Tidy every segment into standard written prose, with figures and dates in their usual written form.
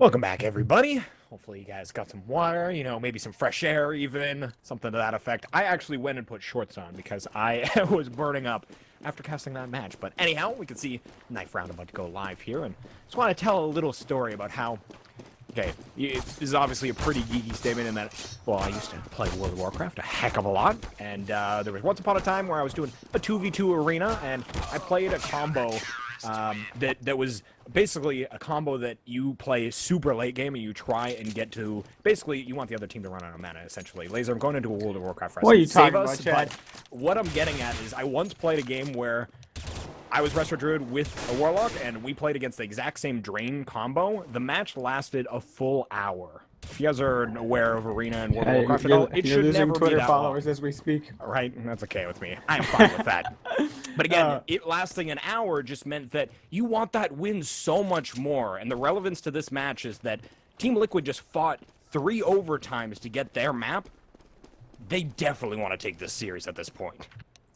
Welcome back, everybody. Hopefully you guys got some water, maybe some fresh air even, something to that effect. I actually went and put shorts on because I was burning up after casting that match. But anyhow, we can see Knife Round about to go live here, and just want to tell a little story about how, okay, this is obviously a pretty geeky statement in that, well, I used to play World of Warcraft a heck of a lot, and there was once upon a time where I was doing a 2v2 arena, and I played a combo that was basically a combo that you play super late game and you try and get to, basically you want the other team to run out of mana, essentially. Laser, I'm going into a World of Warcraft What are you Save talking us, about, Chad? but what I'm getting at is I once played a game where I was Resto Druid with a Warlock, and we played against the exact same Drain combo. The match lasted a full hour. If you guys are aware of Arena and World of Warcraft at all, it you're should losing never Twitter be that followers long. as we speak. Right? That's okay with me. I'm fine with that. But again, it lasting an hour just meant that you want that win so much more. And the relevance to this match is that Team Liquid just fought 3 overtimes to get their map. They definitely want to take this series at this point.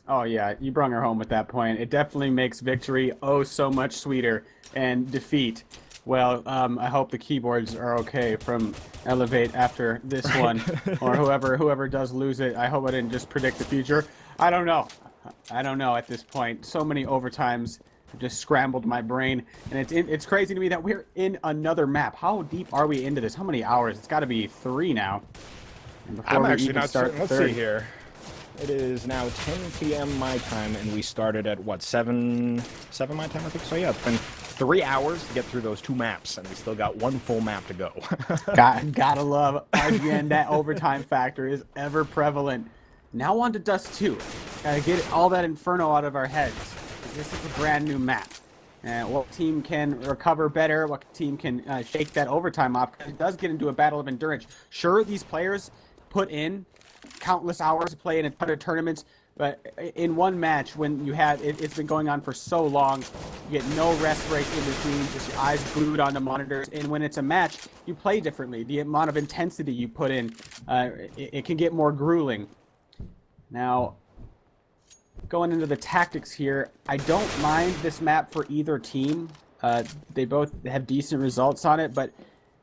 Oh yeah, you brung her home with that point. It definitely makes victory oh so much sweeter, and defeat, well, I hope the keyboards are okay from eLevate after this one, or whoever does lose it. I hope I didn't just predict the future. I don't know at this point. So many overtimes have just scrambled my brain, and it's crazy to me that we're in another map. How deep are we into this? How many hours? It's got to be 3 now. And before I'm we actually even not start certain. Let's see here. It is now 10 p.m. my time, and we started at, what, 7 my time, I think? So, yeah, it's been 3 hours to get through those 2 maps, and we still got 1 full map to go. Gotta love RGN. That overtime factor is ever prevalent. Now on to Dust 2. Gotta get all that Inferno out of our heads, 'cause this is a brand new map. And what team can recover better, what team can shake that overtime off, because it does get into a battle of endurance. Sure, these players put in countless hours to play in a ton of tournaments, but in one match, when you have it's been going on for so long, you get no rest break in between, just your eyes glued on the monitors. And when it's a match, you play differently. The amount of intensity you put in, it can get more grueling. Now, going into the tactics here, I don't mind this map for either team. They both have decent results on it, but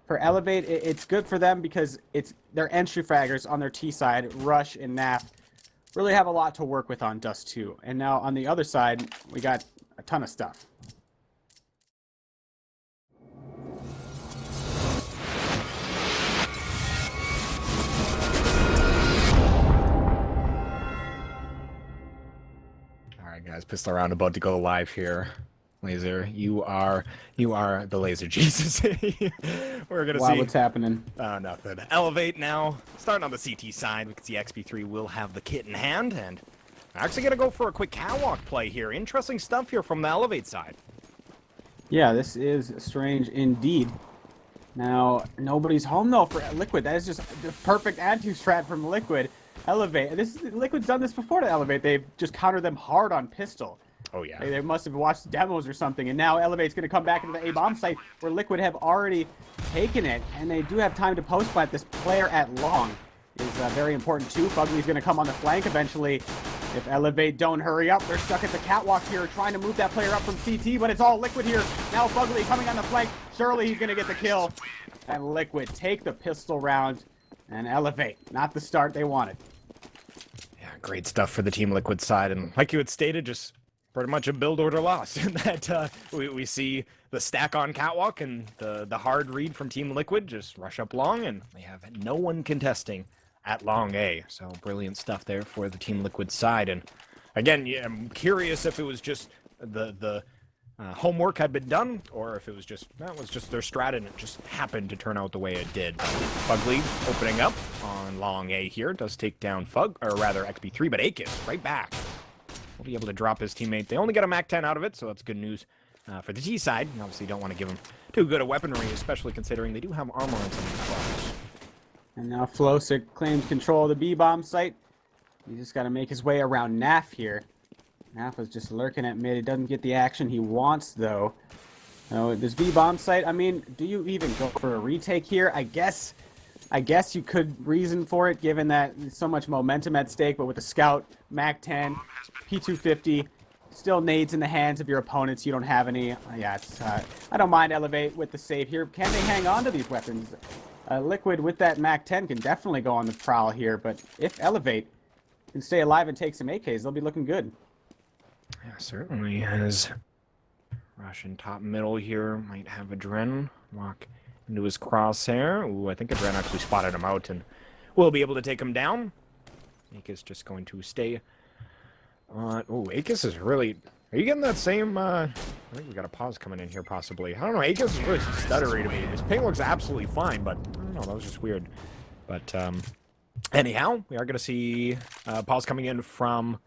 for eLevate, it's good for them because their entry fraggers on their T side, Rush and Naf, really have a lot to work with on Dust 2. And now on the other side, we got a ton of stuff. Alright, guys, Pistol Round about to go live here. Laser, you are the Laser Jesus. We're gonna see. What's happening? Nothing. eLevate now. Starting on the CT side, we can see XP3 will have the kit in hand, and I'm actually gonna go for a quick catwalk play here. Interesting stuff here from the eLevate side. Yeah, this is strange indeed. Now, nobody's home though for Liquid. That is just the perfect anti-strat from Liquid. eLevate. Liquid's done this before to eLevate. They've just countered them hard on pistol. Oh, yeah. They must have watched demos or something, and now eLevate's going to come back into the A-bomb site where Liquid have already taken it, and they do have time to post-plant. This player at long is very important too. Fugly's going to come on the flank eventually. If eLevate don't hurry up, they're stuck at the catwalk here trying to move that player up from CT, but it's all Liquid here. Now Fugly coming on the flank. Surely he's going to get the kill. And Liquid take the pistol round, and eLevate, not the start they wanted. Yeah, great stuff for the Team Liquid side, and like you had stated, just pretty much a build order loss in that we see the stack on catwalk and the hard read from Team Liquid just rush up long, and they have no one contesting at long A. So brilliant stuff there for the Team Liquid side. And again, yeah, I'm curious if it was just the homework had been done, or if it was just their strat and it just happened to turn out the way it did. Fugly opening up on long A here does take down XP3, but Akis right back. Will be able to drop his teammate. They only get a Mac 10 out of it, so that's good news for the T side. And obviously don't want to give them too good a weaponry, especially considering they do have armor on some of these products. And now Flosic claims control of the B-bomb site. He's just got to make his way around Naf here. Naf is just lurking at mid. He doesn't get the action he wants, though. So this B-bomb site, I mean, do you even go for a retake here? I guess you could reason for it, given that there's so much momentum at stake, but with the Scout, Mac 10, P250, Still nades in the hands of your opponents. You don't have any. Yeah, it's, I don't mind eLevate with the save here. Can they hang on to these weapons? Liquid with that MAC-10 can definitely go on the prowl here, but if eLevate can stay alive and take some AKs, they'll be looking good. Yeah, certainly has. Russian top middle here. Might have Adren walk into his crosshair. Ooh, I think Adren actually spotted him out and will be able to take him down. Akis just going to stay. Oh, Akis is really... Are you getting that same... I think we got a pause coming in here, possibly. I don't know, Akis is really stuttery to me. His ping looks absolutely fine, but... I don't know, that was just weird. But, anyhow, we are going to see pause coming in from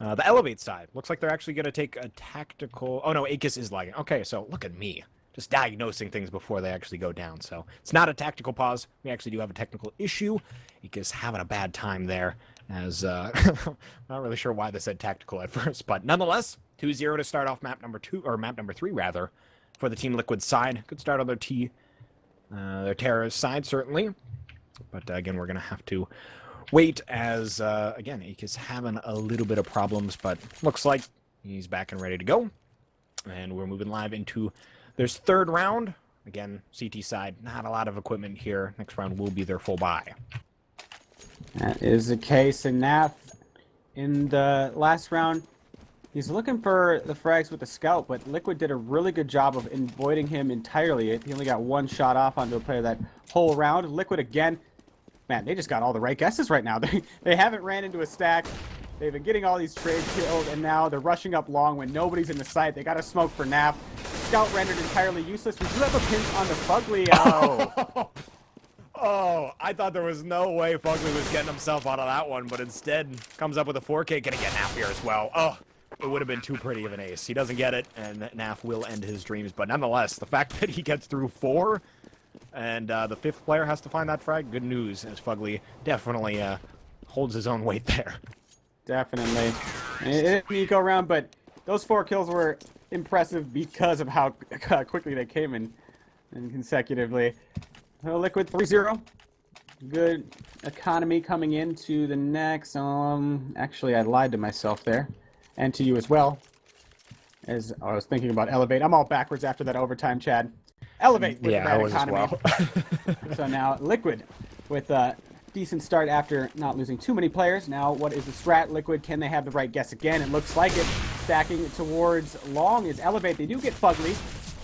the eLevate side. Looks like they're actually going to take a tactical... Oh, no, Akis is lagging. Okay, so look at me. Just diagnosing things before they actually go down. So, it's not a tactical pause. We actually do have a technical issue. Akis having a bad time there. As, not really sure why they said tactical at first, but nonetheless, 2-0 to start off map number 2, or map number 3, rather, for the Team Liquid side. Good start on their terrorist side, certainly. But, again, we're going to have to wait as, again, Akis having a little bit of problems, but looks like he's back and ready to go. And we're moving live into their third round. Again, CT side, not a lot of equipment here. Next round will be their full buy. That is the case, and Naf, in the last round, he's looking for the frags with the scout, but Liquid did a really good job of avoiding him entirely. He only got one shot off onto a player that whole round. Liquid again, man, they just got all the right guesses right now. They haven't ran into a stack. They've been getting all these trades killed, and now they're rushing up long when nobody's in the sight. They got a smoke for Naf. Scout rendered entirely useless. We do have a pinch on the Fugly. Oh. Oh, I thought there was no way Fugly was getting himself out of that one, but instead comes up with a 4K, gonna get Naf here as well. Oh, it would have been too pretty of an ace. He doesn't get it, and Naf will end his dreams. But nonetheless, the fact that he gets through 4, and the 5th player has to find that frag, good news, as Fugly definitely holds his own weight there. Definitely. It didn't eco round, but those 4 kills were impressive because of how quickly they came in consecutively. Liquid 3-0. Good economy coming into the next. Actually, I lied to myself there, and to you as well. As I was thinking about eLevate, I'm all backwards after that overtime, Chad. eLevate with yeah, that economy. As well. So now Liquid with a decent start after not losing too many players. Now, what is the strat? Liquid, can they have the right guess again? It looks like it. Stacking towards long is eLevate. They do get Fugly.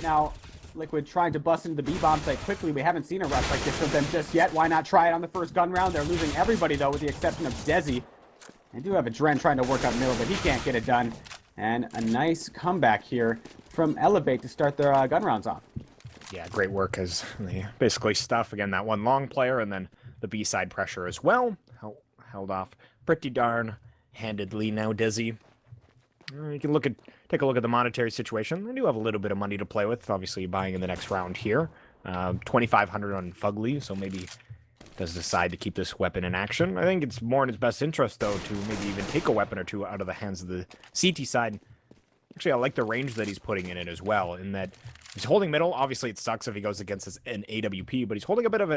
Now, Liquid trying to bust into the B-bomb site quickly. We haven't seen a rush like this from them just yet. Why not try it on the first gun round? They're losing everybody, though, with the exception of Desi. They do have a Dren trying to work up middle, but he can't get it done. And a nice comeback here from eLevate to start their gun rounds off. Yeah, great work as they basically stuff, again, that one long player, and then the B-side pressure as well. Held off pretty darn handedly now, Desi. You can take a look at the monetary situation. They do have a little bit of money to play with. Obviously, buying in the next round here. 2,500 on Fugly, so maybe does decide to keep this weapon in action. I think it's more in his best interest, though, to maybe even take a weapon or two out of the hands of the CT side. Actually, I like the range that he's putting in it as well, in that he's holding middle. Obviously, it sucks if he goes against an AWP, but he's holding a bit of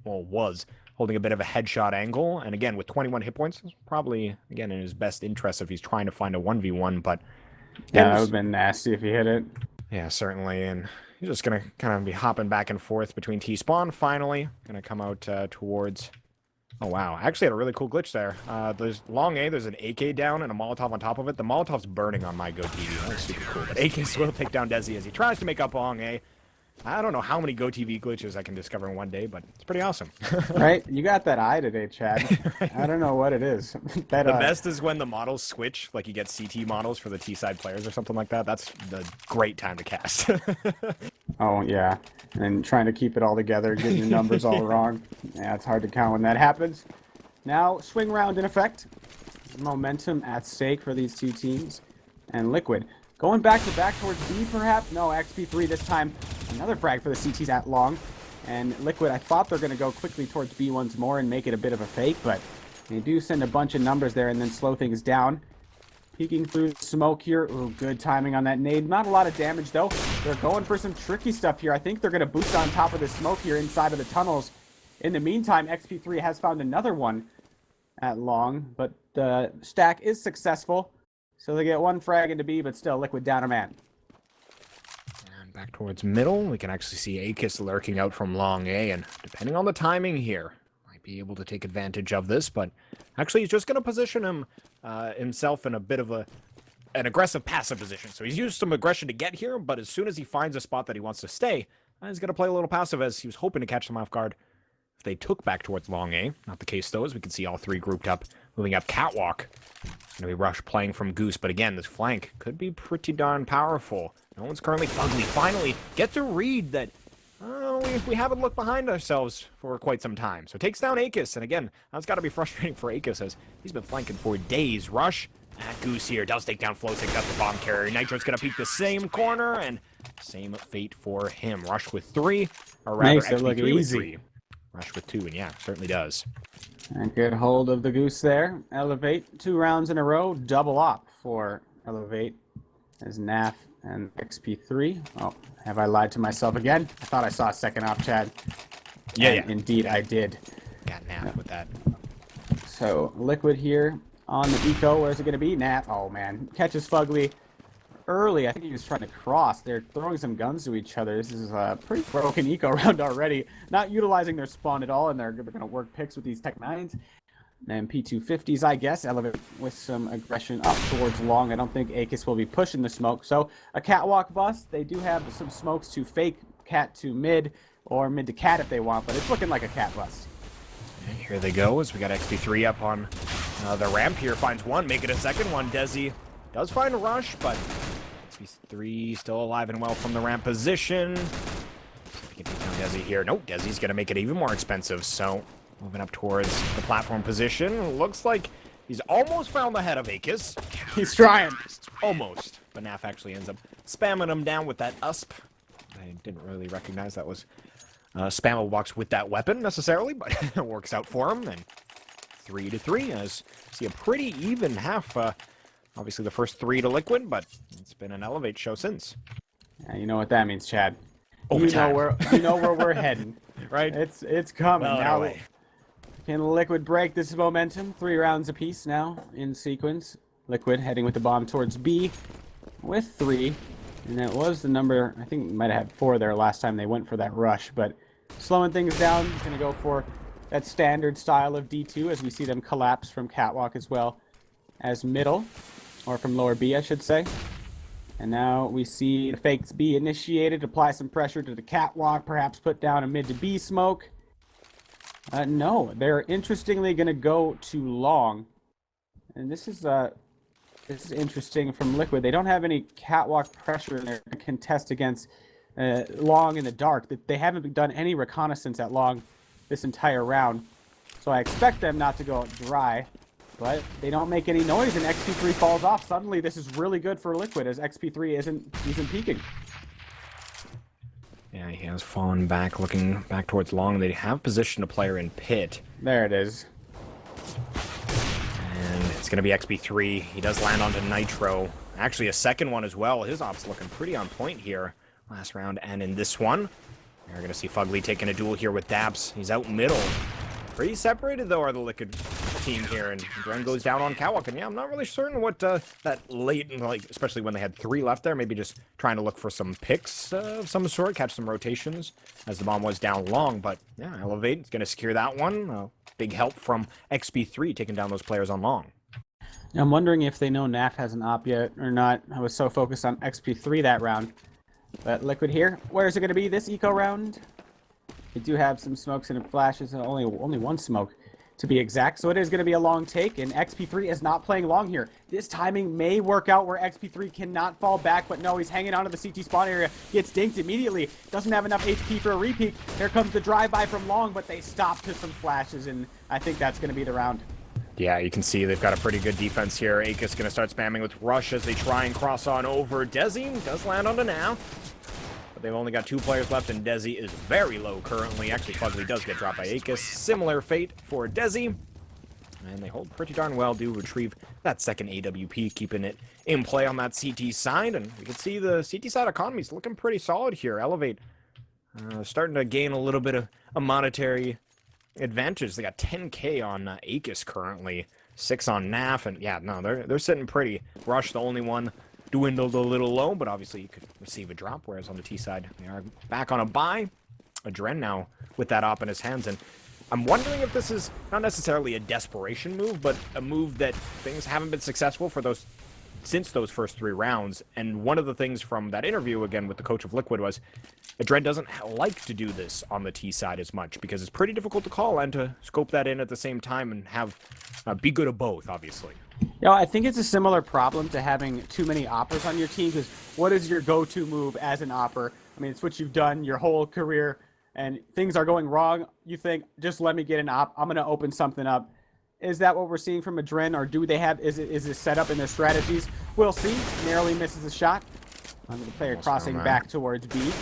was holding a bit of a headshot angle. And again, with 21 hit points, it's probably, again, in his best interest if he's trying to find a 1v1, but... Yeah, that would have been nasty if he hit it. Yeah, certainly, and he's just going to kind of be hopping back and forth between T-spawn, finally. Going to come out towards... Oh, wow. I actually had a really cool glitch there. There's long A, there's an AK down and a Molotov on top of it. The Molotov's burning on my GoTV. That's super cool. But AKs will take down Desi as he tries to make up long A. I don't know how many GoTV glitches I can discover in one day, but it's pretty awesome. Right? You got that eye today, Chad. Right. I don't know what it is. The best is when the models switch, like you get CT models for the T-side players or something like that. That's the great time to cast. Oh, yeah. And trying to keep it all together, getting your numbers all wrong. Yeah, it's hard to count when that happens. Now, swing round in effect. Momentum at stake for these two teams. And Liquid going back to back towards B, perhaps? No, XP3 this time. Another frag for the CTs at long. And Liquid, I thought they're going to go quickly towards B once more and make it a bit of a fake, but they do send a bunch of numbers there and then slow things down. Peeking through the smoke here. Ooh, good timing on that nade. Not a lot of damage, though. They're going for some tricky stuff here. I think they're going to boost on top of the smoke here inside of the tunnels. In the meantime, XP3 has found another one at long, but the stack is successful. So they get one frag into B, but still Liquid down a man. And back towards middle, we can actually see Akis lurking out from long A, and depending on the timing here, might be able to take advantage of this, but actually he's just going to position himself in a bit of an aggressive passive position. So he's used some aggression to get here, but as soon as he finds a spot that he wants to stay, he's going to play a little passive as he was hoping to catch them off guard if they took back towards long A. Not the case, though, as we can see all three grouped up, moving up catwalk. It's going to be Rush playing from Goose, but again, this flank could be pretty darn powerful. No one's currently Fugly. Finally gets a read that we haven't looked behind ourselves for quite some time. So takes down Akis, and again, that's got to be frustrating for Akis as he's been flanking for days. Rush at Goose here does take down Flowsick. That's the bomb carrier. Nitro's going to peek the same corner, and same fate for him. Rush with 3, or rather Makes it look XP3 with easy. 3. Rush with 2, and yeah, certainly does. And good hold of the Goose there. eLevate, 2 rounds in a row. Double op for eLevate as NAF and XP3. Oh, have I lied to myself again? I thought I saw a second op, Chad. Yeah, And indeed, I did. Got NAF with that. So, Liquid here on the eco. Where's it going to be? NAF. Oh, man. Catches Fugly early. I think he was trying to cross. They're throwing some guns to each other. This is a pretty broken eco round already. Not utilizing their spawn at all, and they're going to work picks with these Tech 9s. And P250s, I guess. eLevate with some aggression up towards long. I don't think Akis will be pushing the smoke. So, a catwalk bust. They do have some smokes to fake cat to mid, or mid to cat if they want, but it's looking like a cat bust. And here they go as we got XP3 up on the ramp here. Finds one, make it a second one. Desi does find a Rush, but XP3 still alive and well from the ramp position. See if we can take down Desi here. Nope, Desi's going to make it even more expensive, so moving up towards the platform position. Looks like he's almost found the head of Akis. He's trying. Almost. But Naf actually ends up spamming him down with that USP. I didn't really recognize that was spammable box with that weapon necessarily, but it works out for him. And 3-3 as you see a pretty even half. Obviously the first 3 to Liquid, but it's been an eLevate show since. Yeah, you know what that means, Chad. Overtime. You know where we're heading. Right? It's coming. Well, Now, way. can Liquid break this momentum? 3 rounds apiece now in sequence. Liquid heading with the bomb towards B with 3. And that was the number, I think we might have had 4 there last time they went for that rush. But slowing things down, going to go for that standard style of D2 as we see them collapse from catwalk as well as middle. Or from lower B, I should say. And now we see the fakes B initiated, apply some pressure to the catwalk, perhaps put down a mid to B smoke. No, they're interestingly going to go to long. And this is interesting from Liquid. They don't have any catwalk pressure in their contest against long in the dark. They haven't done any reconnaissance at long this entire round. So I expect them not to go out dry. But they don't make any noise, and XP3 falls off. Suddenly, this is really good for Liquid, as XP3 isn't peeking. Yeah, he has fallen back, looking back towards long. They have positioned a player in pit. There it is. And it's going to be XP3. He does land onto Nitro. Actually, a second one as well. His op's looking pretty on point here. Last round and in this one. We're going to see Fugly taking a duel here with Daps. He's out middle. Pretty separated, though, are the Liquid team here, and Dren goes down on catwalk, and yeah, I'm not really certain what that late, like, especially when they had 3 left there, maybe just trying to look for some picks of some sort, catch some rotations, as the bomb was down long, but yeah, eLevate is going to secure that one. Big help from XP3 taking down those players on long. I'm wondering if they know NAF has an op yet or not. I was so focused on XP3 that round. But Liquid here, where is it going to be this eco round? They do have some smokes and flashes, and only one smoke to be exact. So it is going to be a long take, and XP3 is not playing long here. This timing may work out where XP3 cannot fall back, but no, he's hanging onto the CT spawn area. Gets dinked immediately. Doesn't have enough HP for a repeat. Here comes the drive-by from long, but they stop to some flashes, and I think that's going to be the round. Yeah, you can see they've got a pretty good defense here. Akis going to start spamming with Rush as they try and cross on over. Desi does land on the nav. They've only got 2 players left, and Desi is very low currently. Actually, Fugly does get dropped by Akis. Similar fate for Desi. And they hold pretty darn well, do retrieve that second AWP, keeping it in play on that CT side. And we can see the CT side economy is looking pretty solid here. eLevate starting to gain a little bit of a monetary advantage. They got 10K on Akis currently. 6 on NAF, and yeah, no, they're sitting pretty. Rush, the only one, dwindled a little low, but obviously you could receive a drop, whereas on the T side, they are back on a buy. Adren now with that op in his hands, and I'm wondering if this is not necessarily a desperation move, but a move that things haven't been successful for since those first 3 rounds. And one of the things from that interview, again, with the coach of Liquid was Adren doesn't like to do this on the T side as much because it's pretty difficult to call and to scope that in at the same time and have be good at both, obviously. You know, I think it's a similar problem to having too many oppers on your team, because what is your go-to move as an opper? I mean, it's what you've done your whole career, and things are going wrong. You think, just let me get an op. I'm going to open something up. Is that what we're seeing from Adren, or do they have, is it set up in their strategies? We'll see. Narrowly misses a shot. Under the player crossing back towards B.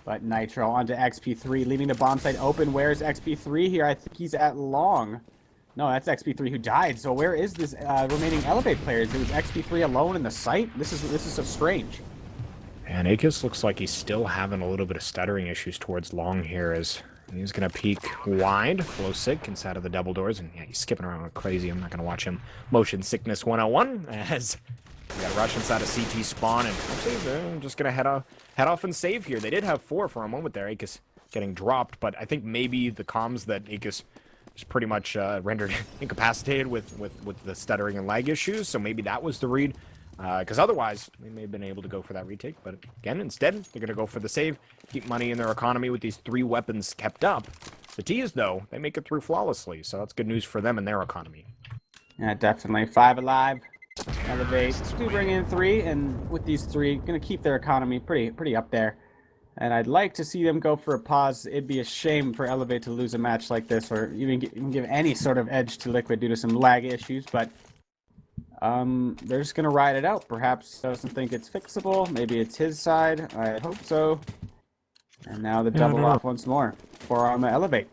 But Nitro onto XP3, leaving the bomb site open. Where's XP3 here? I think he's at long. No, that's XP3 who died. So where is this remaining eLevate players? It was XP3 alone in the site? This is so strange. And Akis looks like he's still having a little bit of stuttering issues towards long here, as he's going to peek wide. Flowsick inside of the double doors, and yeah, he's skipping around like crazy. I'm not going to watch him. Motion sickness 101 as we got a rush inside of CT spawn, and actually they're just going to head off and save here. They did have 4 for a moment there, Akis getting dropped, but I think maybe the comms that Akis is pretty much rendered incapacitated with the stuttering and lag issues, so maybe that was the read. Because otherwise, they may have been able to go for that retake. But again, instead, they're going to go for the save, keep money in their economy with these 3 weapons kept up. The T's, though, they make it through flawlessly, so that's good news for them and their economy. Yeah, definitely. 5 alive. eLevate. Do bring in 3, and with these 3, going to keep their economy pretty up there. And I'd like to see them go for a pause. It'd be a shame for eLevate to lose a match like this, or even give any sort of edge to Liquid due to some lag issues, but they're just going to ride it out. Perhaps he doesn't think it's fixable. Maybe it's his side. I hope so. And now the double off once more for eLevate.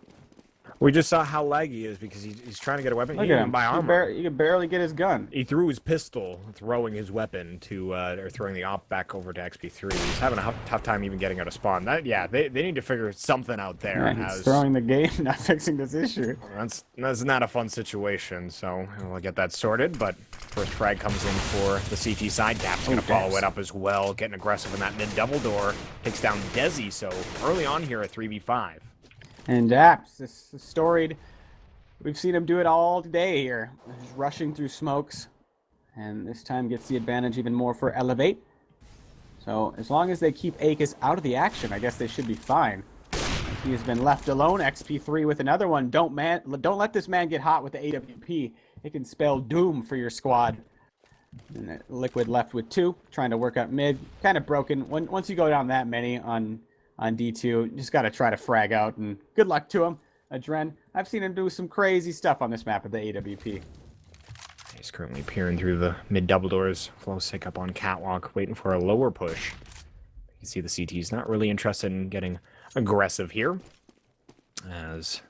We just saw how laggy he is because he's trying to get a weapon. Look at him. Buy armor. He can barely get his gun. He threw his pistol, throwing his weapon to, or throwing the op back over to XP3. He's having a tough time even getting out of spawn. Yeah, they need to figure something out there. Yeah, he's throwing the game, not fixing this issue. That's not a fun situation, so we'll get that sorted. But first frag comes in for the CT side. Dap's going to follow it up as well, getting aggressive in that mid double door. Takes down Desi, so early on here at 3v5. And Daps, this storied, we've seen him do it all day here. Just rushing through smokes. And this time gets the advantage even more for eLevate. So as long as they keep Akis out of the action, I guess they should be fine. He has been left alone. XP3 with another one. Don't let this man get hot with the AWP. It can spell doom for your squad. And Liquid left with 2, trying to work up mid. Kind of broken. Once you go down that many on D2, you just got to try to frag out, and good luck to him. Adren, I've seen him do some crazy stuff on this map with the AWP. He's currently peering through the mid double doors. Flowsick up on catwalk, waiting for a lower push. You can see the CT's not really interested in getting aggressive here, as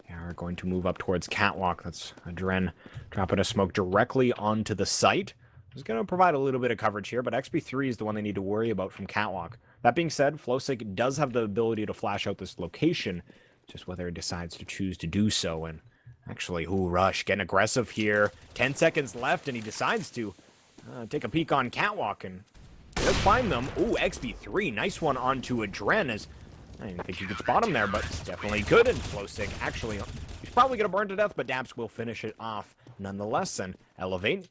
they are going to move up towards catwalk. That's Adren dropping a smoke directly onto the site. He's going to provide a little bit of coverage here, but XP3 is the one they need to worry about from catwalk. That being said, Flowsick does have the ability to flash out this location, just whether he decides to choose to do so. And actually, Rush getting aggressive here. 10 seconds left, and he decides to take a peek on catwalk, and he does find them. Ooh, XP3, nice one onto Adren, as I didn't think you could spot him there, but definitely could. And Flowsick, actually, he's probably going to burn to death, but Daps will finish it off nonetheless. And eLevate,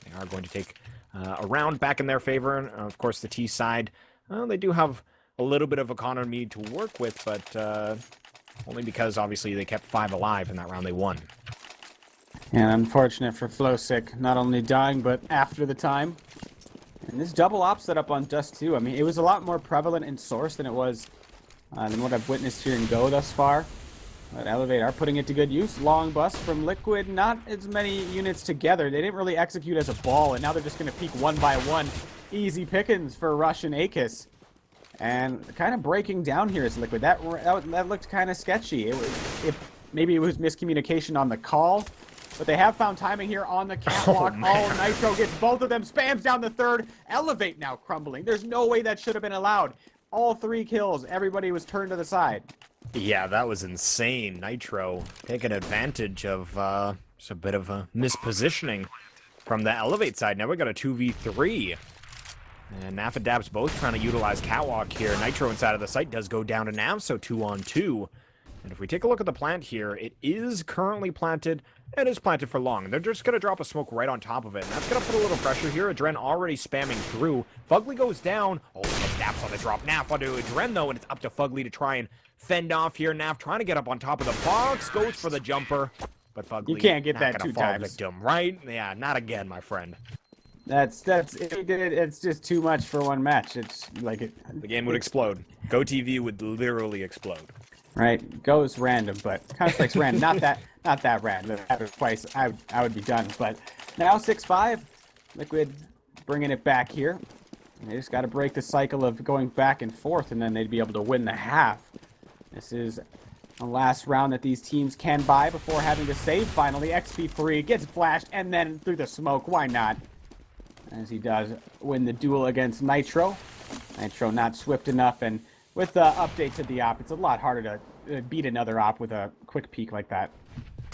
they are going to take a round back in their favor. And of course, the T side, they do have a little bit of economy to work with, but only because obviously they kept 5 alive in that round they won. And unfortunate for Flowsick, not only dying, but after the time. And this double op setup on Dust 2, I mean, it was a lot more prevalent in Source than it was than what I've witnessed here in Go thus far. But eLevate are putting it to good use. Long bust from Liquid, not as many units together. They didn't really execute as a ball, and now they're just going to peek one by one. Easy pickings for Rush and Akis. And kind of breaking down here is Liquid. That looked kind of sketchy. Maybe it was miscommunication on the call, but they have found timing here on the catwalk. Oh, Nitro gets both of them, spams down the third. eLevate now crumbling. There's no way that should have been allowed. All 3 kills. Everybody was turned to the side. Yeah, that was insane. Nitro taking advantage of Just a bit of a mispositioning from the eLevate side. Now we got a 2v3. And Naf and Dabs both trying to utilize Catwalk here. Nitro inside of the site does go down to Nav, so 2-on-2. And if we take a look at the plant here, it is currently planted. It is planted for long. They're just going to drop a smoke right on top of it. And that's going to put a little pressure here. Adren already spamming through. Fugly goes down. Oh, gets Naps on the drop. Naf onto Adren, though, and it's up to Fugly to try and fend off here. Naf trying to get up on top of the box. Goes for the jumper. But Fugly you can't get that two times. Victim, right? Yeah, not again, my friend. It's just too much for one match. It's like the game would explode. GoTV would literally explode. Right, goes random, but Counter-Strike's random. Not that random. If it happened twice, I would be done. But now 6-5, Liquid bringing it back here. They just got to break the cycle of going back and forth, and then they'd be able to win the half. This is the last round that these teams can buy before having to save. Finally, XP3 gets flashed, and then through the smoke. Why not? As he does win the duel against Nitro. Nitro not swift enough, and with the updates of the op, it's a lot harder to beat another op with a quick peek like that.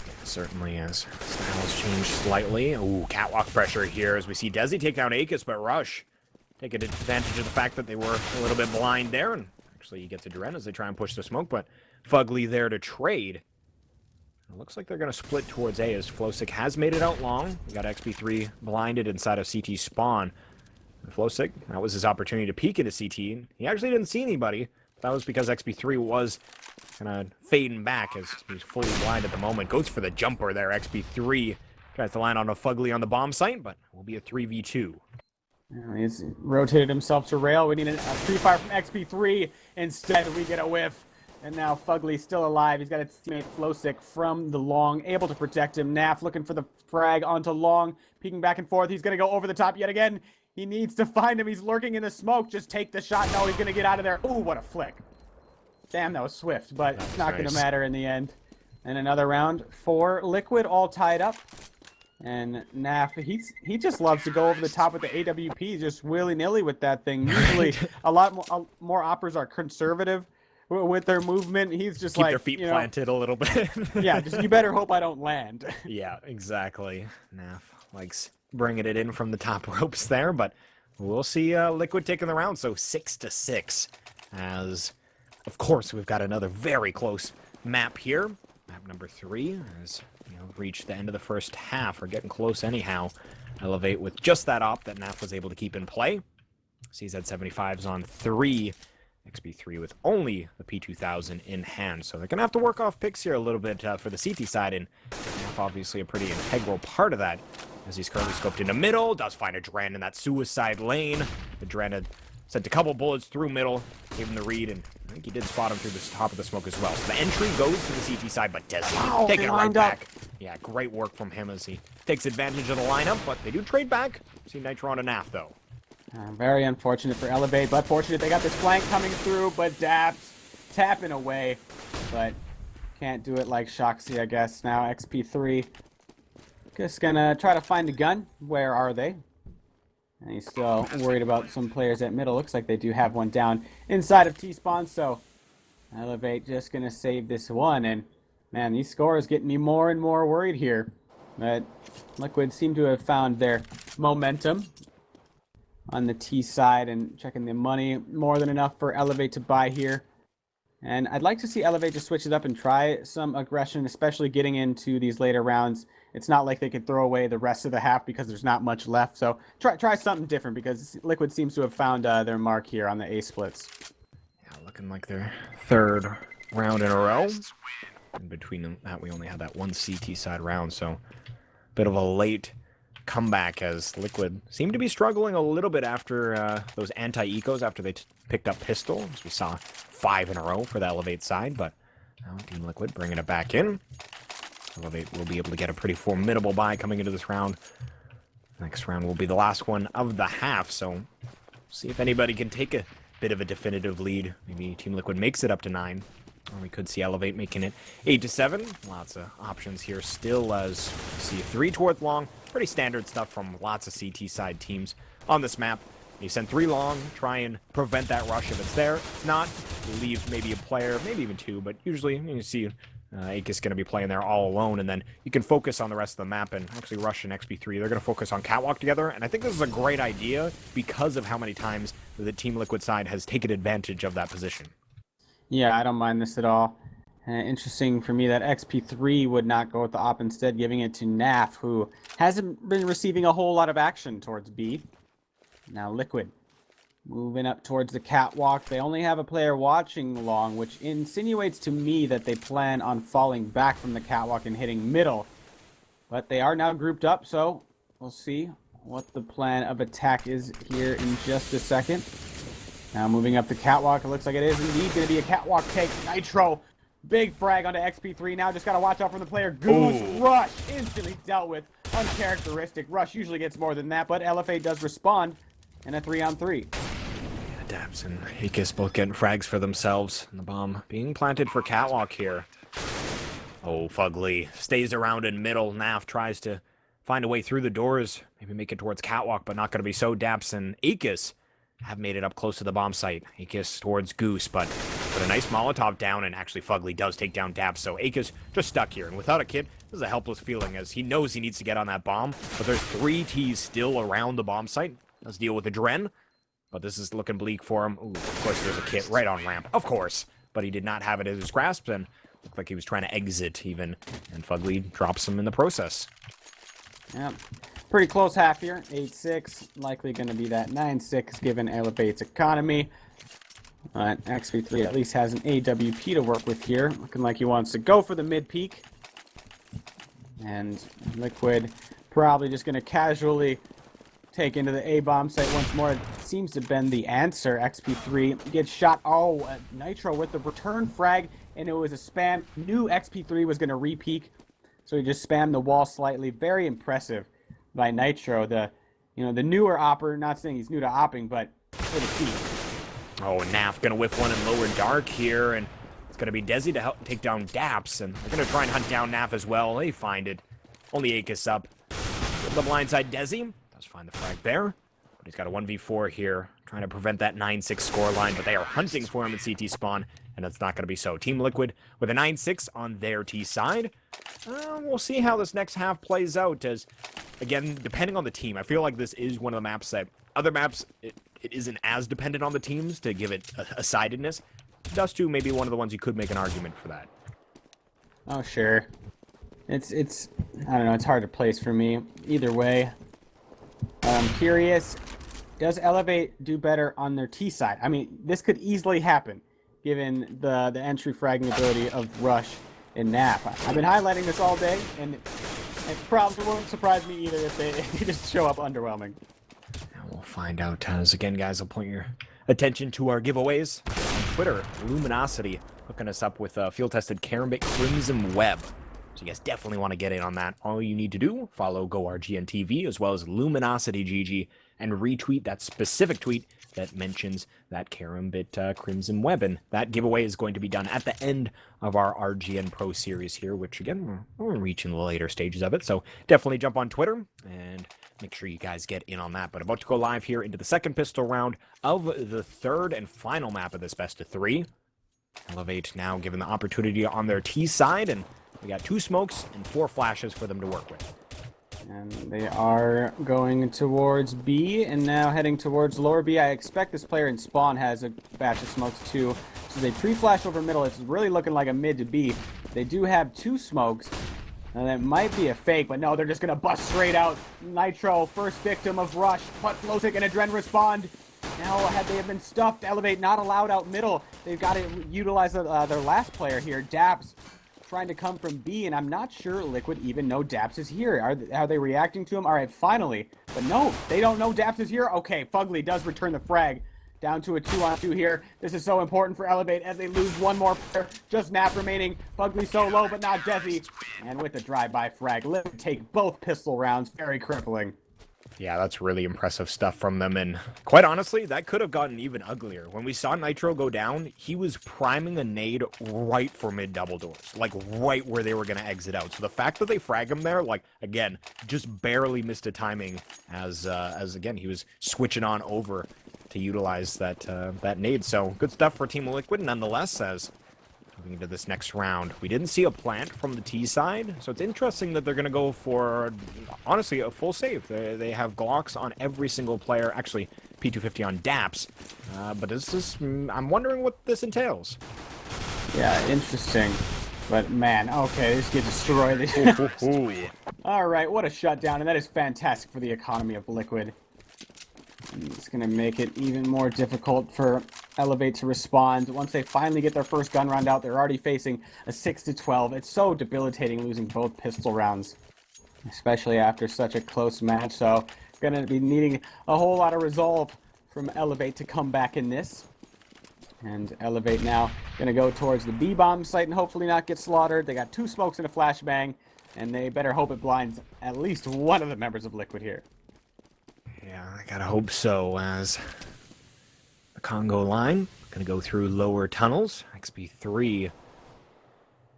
It certainly is. Styles changed slightly. Ooh, catwalk pressure here as we see Desi take down Akis, but Rush taking advantage of the fact that they were a little bit blind there, and actually he gets a Duren as they try and push the smoke, but Fugly there to trade. It looks like they're going to split towards A as Flowsick has made it out long. We got XP3 blinded inside of CT spawn. Flowsick, that was his opportunity to peek into CT. He actually didn't see anybody. That was because XP3 was kind of fading back as he's fully blind at the moment. Goes for the jumper there, XP3. Tries to land on a Fugly on the bomb site, but it will be a 3v2. He's rotated himself to rail. We need a pre-fire from XP3. Instead, we get a whiff. And now Fugly's still alive. He's got his teammate Flowsick from the long, able to protect him. Naf looking for the frag onto long, peeking back and forth. He's going to go over the top yet again. He needs to find him. He's lurking in the smoke. Just take the shot. No, he's going to get out of there. Ooh, what a flick. Damn, that was swift, but it's not going to matter in the end. And another round for Liquid, all tied up. And Naf, he just loves to go over the top with the AWP, just willy-nilly with that thing. Usually, a lot more operas are conservative with their movement. He's just keep their feet planted a little bit. Yeah, just you better hope I don't land. Yeah, exactly. Naf likes bringing it in from the top ropes there, but we'll see Liquid taking the round. So 6-6, as of course we've got another very close map here. Map number 3 as reached the end of the first half, or getting close anyhow. eLevate with just that op that Naf was able to keep in play. CZ75's on 3. XP3 with only the P2000 in hand. So they're going to have to work off picks here a little bit for the CT side, and Naf obviously a pretty integral part of that, as he's currently scoped into middle. Does find a Dren in that suicide lane. The Dren had sent a couple bullets through middle, gave him the read, and I think he did spot him through the top of the smoke as well. So the entry goes to the CT side, but Desi taking it right back. Yeah, great work from him as he takes advantage of the lineup, but they do trade back. See Nitro on a Naf, though. Very unfortunate for eLevate, but fortunate they got this flank coming through, but Dabs tapping away, but can't do it like Shoxy, I guess. Now XP3 just gonna try to find a gun. Where are they? And he's still worried about some players at middle. Looks like they do have one down inside of T-spawn, so eLevate just gonna save this one. And man, these scores getting me more and more worried here. But Liquid seem to have found their momentum on the T side and checking the money. More than enough for eLevate to buy here. And I'd like to see eLevate just switch it up and try some aggression, especially getting into these later rounds. It's not like they could throw away the rest of the half because there's not much left. So try something different, because Liquid seems to have found their mark here on the A splits. Yeah, looking like their third round in a row. In between that, we only had that one CT side round, so bit of a late comeback as Liquid seemed to be struggling a little bit after those anti-ecos after they picked up pistol, as we saw 5 in a row for the eLevate side. But now Team Liquid bringing it back in. eLevate will be able to get a pretty formidable buy coming into this round. Next round will be the last one of the half, so see if anybody can take a bit of a definitive lead. Maybe Team Liquid makes it up to 9. Or we could see eLevate making it 8-7. Lots of options here still, as you see 3 towards long. Pretty standard stuff from lots of CT side teams on this map. You send 3 long, try and prevent that rush if it's there. If not, you leave maybe a player, maybe even 2, but usually you see Aegis going to be playing there all alone, and then you can focus on the rest of the map, and actually Rush and XP3, they're going to focus on Catwalk together, and I think this is a great idea because of how many times the Team Liquid side has taken advantage of that position. Yeah, I don't mind this at all. Interesting for me that XP3 would not go with the op, instead giving it to Naf, who hasn't been receiving a whole lot of action towards B. Now Liquid moving up towards the catwalk. They only have a player watching along, which insinuates to me that they plan on falling back from the catwalk and hitting middle. But they are now grouped up, so we'll see what the plan of attack is here in just a second. Now moving up the catwalk, it looks like it is indeed going to be a catwalk take. Nitro, big frag onto XP3. Now just got to watch out for the player. Goose. Ooh. Rush, instantly dealt with. Uncharacteristic. Rush usually gets more than that, but LFA does respond in a 3-on-3. Dabs and Aegis both getting frags for themselves, and the bomb being planted for Catwalk here. Oh, Fugly stays around in middle. Naf tries to find a way through the doors, maybe make it towards Catwalk, but not going to be so. Daps and Aegis have made it up close to the bomb site. Aegis towards Goose, but put a nice Molotov down, and actually Fugly does take down Daps, so Aegis just stuck here. And without a kit, this is a helpless feeling, as he knows he needs to get on that bomb, but there's 3 Ts still around the bomb site. Does deal with the Dren, but this is looking bleak for him. Ooh, of course there's a kit right on ramp, of course, but he did not have it in his grasp, and looked like he was trying to exit even, and Fugly drops him in the process. Yeah, pretty close half here. 8-6, likely going to be that 9-6 given eLevate's economy. But XP3 at least has an AWP to work with here, looking like he wants to go for the mid peak. And Liquid probably just going to casually take into the A-bomb site once more. It seems to have been the answer. XP3 gets shot. Oh, Nitro with the return frag, and it was a spam. Knew XP3 was going to re-peek, so he just spammed the wall slightly. Very impressive by Nitro, the newer opper. Not saying he's new to opping, but for the team. Oh, Naf gonna whiff one in lower dark here, and it's gonna be Desi to help take down Daps, and they're gonna try and hunt down Naf as well. They find it. Only Aegis up. The blindside Desi does find the frag there, but he's got a 1v4 here, trying to prevent that 9-6 score line, but they are hunting for him in CT spawn, and that's not gonna be so. Team Liquid with a 9-6 on their T side. We'll see how this next half plays out, as, again, depending on the team, I feel like this is one of the maps that, other maps, it isn't as dependent on the teams to give it a sidedness. Dust 2 may be one of the ones you could make an argument for that. Oh, sure. It's I don't know, it's hard to place for me. Either way, I'm curious, does eLevate do better on their T side? I mean, this could easily happen, given the entry fragging ability of Rush and Nap. I've been highlighting this all day, and it probably won't surprise me either if they just show up underwhelming. And we'll find out, as again, guys, I'll point your attention to our giveaways on Twitter. Luminosity hooking us up with a field-tested Karambit Crimson Web. So you guys definitely want to get in on that. All you need to do, follow GoRGN TV as well as Luminosity GG and retweet that specific tweet that mentions that Karambit Crimson Web. And that giveaway is going to be done at the end of our RGN Pro Series here, which again, we're reaching the later stages of it. So definitely jump on Twitter and make sure you guys get in on that. But about to go live here into the second pistol round of the third and final map of this best of 3. eLevate now given the opportunity on their T side, and we got 2 smokes and 4 flashes for them to work with. And they are going towards B and now heading towards lower B. I expect this player in spawn has a batch of smokes too. So they pre-flash over middle. It's really looking like a mid to B. They do have 2 smokes. And that might be a fake, but no, they're just going to bust straight out. Nitro, first victim of Rush. But Flowsick and Adren respond. Now, had they been stuffed, eLevate not allowed out middle. They've got to utilize their last player here, Daps, trying to come from B, and I'm not sure Liquid even know Daps is here. Are they reacting to him? All right, finally. But no, they don't know Daps is here. Okay, Fugly does return the frag. Down to a 2-on-2 here. This is so important for eLevate as they lose one more player. Just Nap remaining. Fugly so low, but not Desi. And with the drive-by frag, Liquid take both pistol rounds. Very crippling. Yeah, that's really impressive stuff from them, and quite honestly, that could have gotten even uglier. When we saw Nitro go down, he was priming a nade right for mid-double doors, like right where they were going to exit out. So the fact that they frag him there, like, again, just barely missed a timing as again, he was switching on over to utilize that nade. So good stuff for Team Liquid, nonetheless, as moving into this next round. We didn't see a plant from the T side, so it's interesting that they're going to go for, honestly, a full save. They have Glocks on every single player, actually P250 on DAPS, but this is, I'm wondering what this entails. Yeah, interesting. But man, okay, this gets destroyed. All right, what a shutdown, and that is fantastic for the economy of Liquid. And it's going to make it even more difficult for eLevate to respond. Once they finally get their first gun round out, they're already facing a 6-12. It's so debilitating losing both pistol rounds, especially after such a close match. So, going to be needing a whole lot of resolve from eLevate to come back in this. And eLevate now going to go towards the B-bomb site and hopefully not get slaughtered. They got 2 smokes and a flashbang, and they better hope it blinds at least one of the members of Liquid here. Yeah, I gotta hope so, as the Congo line gonna go through lower tunnels. XP3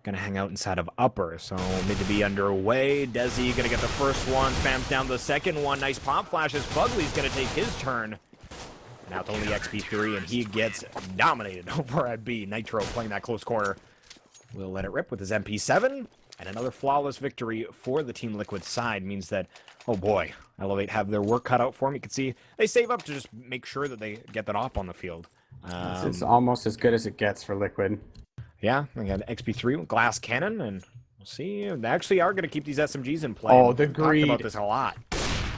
gonna hang out inside of upper, so mid to be underway. Desi gonna get the first one, spams down the second one. Nice pop flashes. Fugly's gonna take his turn. Now it's only XP3, and he gets dominated over at B. Nitro playing that close corner. Will let it rip with his MP7. And another flawless victory for the Team Liquid side means that, oh boy, eLevate have their work cut out for them. You can see they save up to just make sure that they get that op on the field. It's almost as good as it gets for Liquid. Yeah, they got XP3 with glass cannon, and we'll see. They actually are going to keep these SMGs in play. Oh, the greed. Talked about this a lot.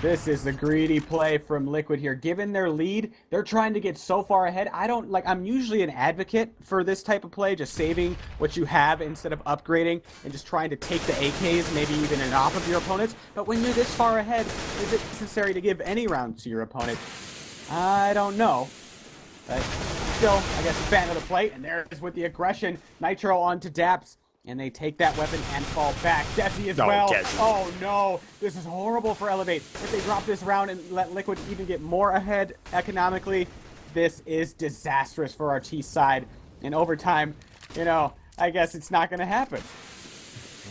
This is the greedy play from Liquid here. Given their lead, they're trying to get so far ahead. I'm usually an advocate for this type of play, just saving what you have instead of upgrading and just trying to take the AKs, maybe even an off of your opponents. But when you're this far ahead, is it necessary to give any round to your opponent? I don't know. But still, I guess, a fan of the play. And there it is with the aggression. Nitro onto Daps. And they take that weapon and fall back. Desi as well. Desi. Oh no, this is horrible for eLevate. If they drop this round and let Liquid even get more ahead economically, this is disastrous for our T side. In overtime, you know, I guess it's not going to happen.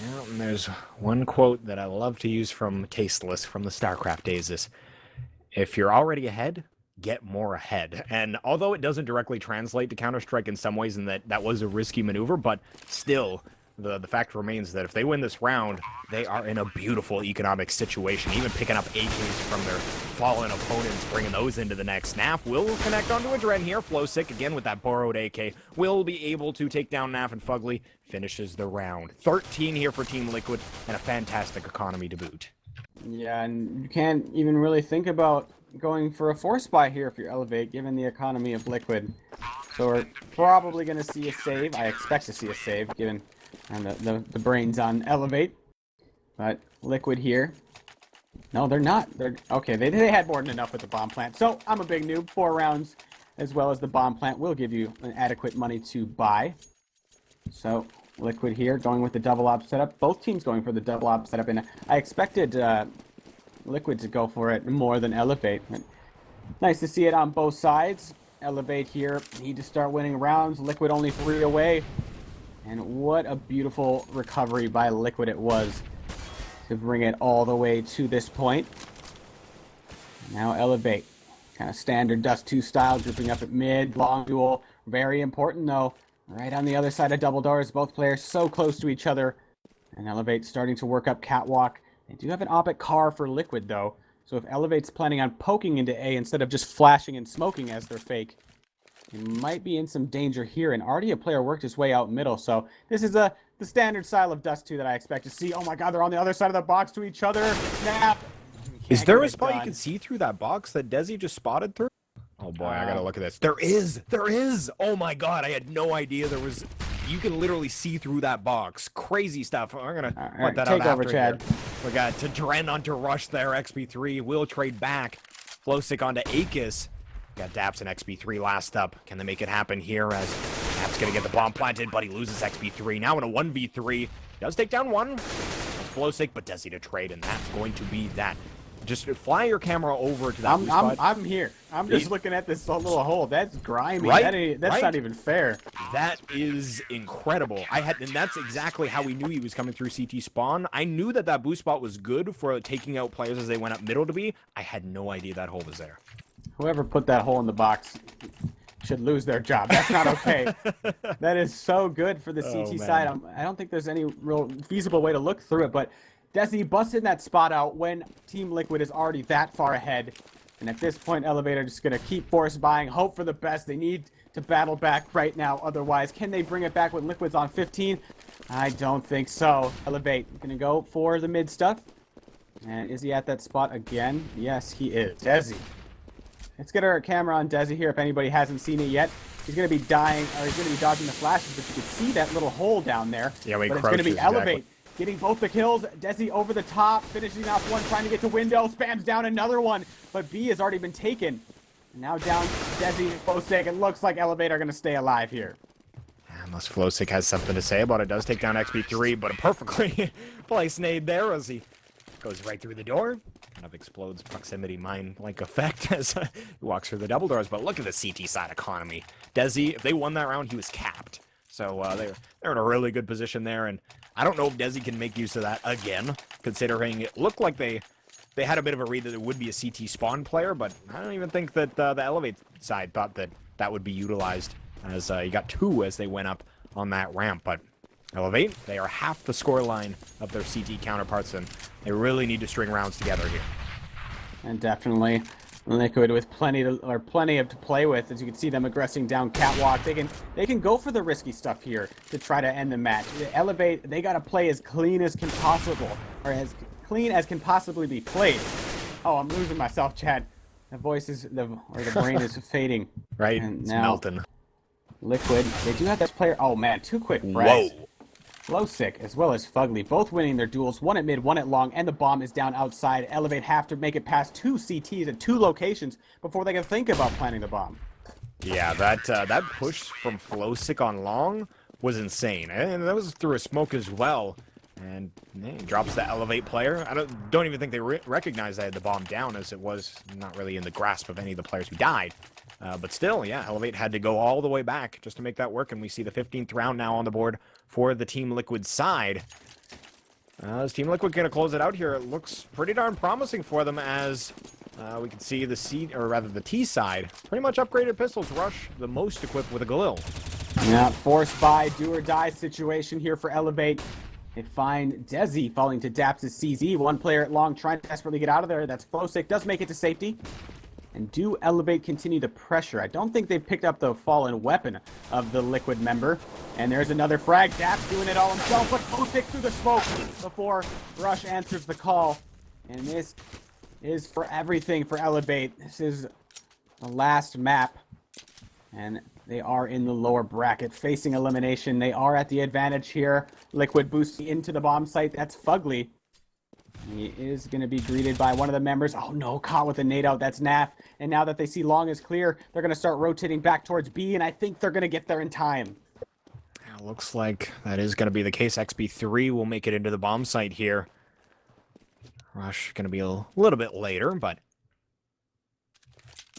Yeah, and there's one quote that I love to use from Tasteless from the StarCraft days is, if you're already ahead, get more ahead. And although it doesn't directly translate to Counter-Strike in some ways, and that was a risky maneuver, but still, the fact remains that if they win this round, they are in a beautiful economic situation, even picking up AKs from their fallen opponents, bringing those into the next. Naf will connect onto a Dren here. Flowsick again with that borrowed AK will be able to take down Naf, and Fugly finishes the round. 13 here for Team Liquid, and a fantastic economy to boot. Yeah, and you can't even really think about going for a force buy here if you're eLevate, given the economy of Liquid. So we're probably going to see a save. I expect to see a save, given the brains on eLevate. But Liquid here. No, they're not. They're okay. They had more than enough with the bomb plant. So I'm a big noob. 4 rounds, as well as the bomb plant, will give you an adequate money to buy. So Liquid here going with the double op setup. Both teams going for the double op setup, and I expected Liquid to go for it more than eLevate. Nice to see it on both sides. eLevate here need to start winning rounds. Liquid only 3 away. And what a beautiful recovery by Liquid it was to bring it all the way to this point. Now eLevate. Kind of standard Dust 2 style, grouping up at mid, long duel. Very important though. Right on the other side of double doors, both players so close to each other. And eLevate starting to work up catwalk. They do have an op at car for Liquid though. So if eLevate's planning on poking into A instead of just flashing and smoking as their fake, he might be in some danger here, and already a player worked his way out middle, so this is the standard style of Dust 2 that I expect to see. Oh my god, they're on the other side of the box to each other. Snap! Is there a spot you can see through that box that Desi just spotted through? Oh boy, I gotta look at this. There is! There is! Oh my god, I had no idea there was... You can literally see through that box. Crazy stuff. I'm gonna point that out after Chad. Here. We got to Dren onto Rush there, XP3. Will trade back. Flowsick onto Aegis. Got Daps and XP3 last up. Can they make it happen here as Daps gonna get the bomb planted, but he loses XP3. Now in a 1v3. Does take down one. Flowsick, but Desi to trade, and that's going to be that. Just fly your camera over to that I'm here. I'm just looking at this little hole. That's grimy. Right? That's not even fair. That is incredible. And that's exactly how we knew he was coming through CT spawn. I knew that boost spot was good for taking out players as they went up middle to B. I had no idea that hole was there. Whoever put that hole in the box should lose their job. That's not okay. That is so good for the Oh, CT man. side. I don't think there's any real feasible way to look through it, but Desi busting that spot out when Team Liquid is already that far ahead. And at this point, Elevator just going to keep force buying, hope for the best. They need to battle back right now. Otherwise, can they bring it back when Liquid's on 15? I don't think so. Elevate going to go for the mid stuff. And is he at that spot again? Yes, he is. Desi. Let's get our camera on Desi here if anybody hasn't seen it yet. He's going to be dying, or he's going to be dodging the flashes, but you can see that little hole down there. Yeah, we but it's going to be crouches, Elevate. exactly. Getting both the kills. Desi over the top, finishing off one, trying to get to window, spams down another one, but B has already been taken. And now down Desi and Flowstick. It looks like Elevate are going to stay alive here. Unless Flowstick has something to say about it, does take down XP3, but a perfectly placed nade there as he goes right through the door. Kind of explodes proximity mine-like effect as he walks through the double doors. But look at the CT side economy. Desi, if they won that round, he was capped. So they're in a really good position there, and I don't know if Desi can make use of that again, considering it looked like they had a bit of a read that it would be a CT spawn player, but I don't even think that the Elevate side thought that that would be utilized, as you got 2 as they went up on that ramp. But Elevate, they are half the scoreline of their CT counterparts, and they really need to string rounds together here. And definitely Liquid with plenty to play with. As you can see them aggressing down catwalk. They can go for the risky stuff here to try to end the match. Elevate, they gotta play as clean as can possible, or as clean as can possibly be played. Oh, I'm losing myself, Chad. The voice is the brain is fading. Right, And it's now melting. Liquid, they do have this player. Oh man, 2 quick frags. Whoa. Flowstick as well as Fugly, both winning their duels, one at mid, one at long, and the bomb is down outside. Elevate have to make it past 2 CTs at 2 locations before they can think about planting the bomb. Yeah, that push from Flowstick on long was insane, and that was through a smoke as well. And he drops the Elevate player. I don't even think they recognized they had the bomb down, as it was not really in the grasp of any of the players who died. But still, yeah, Elevate had to go all the way back just to make that work, and we see the 15th round now on the board for the Team Liquid side. Is Team Liquid going to close it out here? It looks pretty darn promising for them, as we can see the T side pretty much upgraded pistols. Rush the most equipped with a Galil. Yeah, forced by do or die situation here for Elevate. They find Desi falling to Daps' CZ. One player at long trying to desperately get out of there. That's Flowstick. Does make it to safety. And do Elevate continue the pressure? I don't think they've picked up the fallen weapon of the Liquid member. And there's another frag. Daps doing it all himself, but Flowstick through the smoke before Rush answers the call. And this is for everything for Elevate. This is the last map. And they are in the lower bracket, facing elimination. They are at the advantage here. Liquid boosting into the bomb site. That's Fugly. He is going to be greeted by one of the members. Oh no, caught with a nade out. That's Naf. And now that they see long is clear, they're going to start rotating back towards B, and I think they're going to get there in time. Yeah, looks like that is going to be the case. XP3 will make it into the bomb site here. Rush going to be a little bit later, but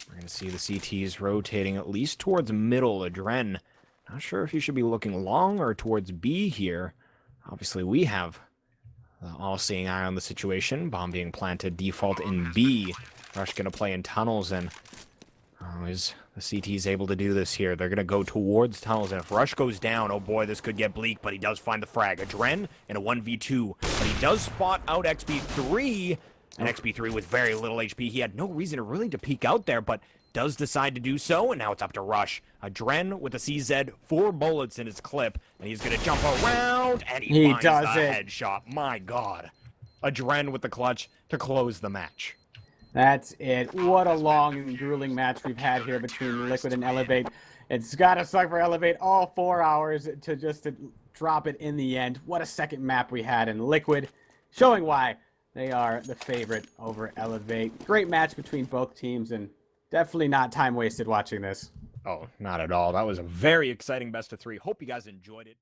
we're going to see the CTs rotating at least towards middle. Adren, not sure if you should be looking long or towards B here. Obviously, we have the all-seeing eye on the situation. Bomb being planted, default in B. Rush going to play in tunnels, and is the CTs able to do this here? They're going to go towards tunnels, and if Rush goes down, oh boy, this could get bleak, but he does find the frag. Adren in a 1v2, but he does spot out XP3, and XP3 with very little HP. He had no reason to really peek out there, but does decide to do so, and now it's up to Rush. Adren with a CZ, 4 bullets in his clip, and he's going to jump around, and he finds the headshot. My God. Adren with the clutch to close the match. That's it. What a long and grueling match we've had here between Liquid and Elevate. It's got to suck for Elevate all 4 hours to drop it in the end. What a second map we had, and Liquid showing why they are the favorite over Elevate. Great match between both teams, and definitely not time wasted watching this. Oh, not at all. That was a very exciting best of 3. Hope you guys enjoyed it.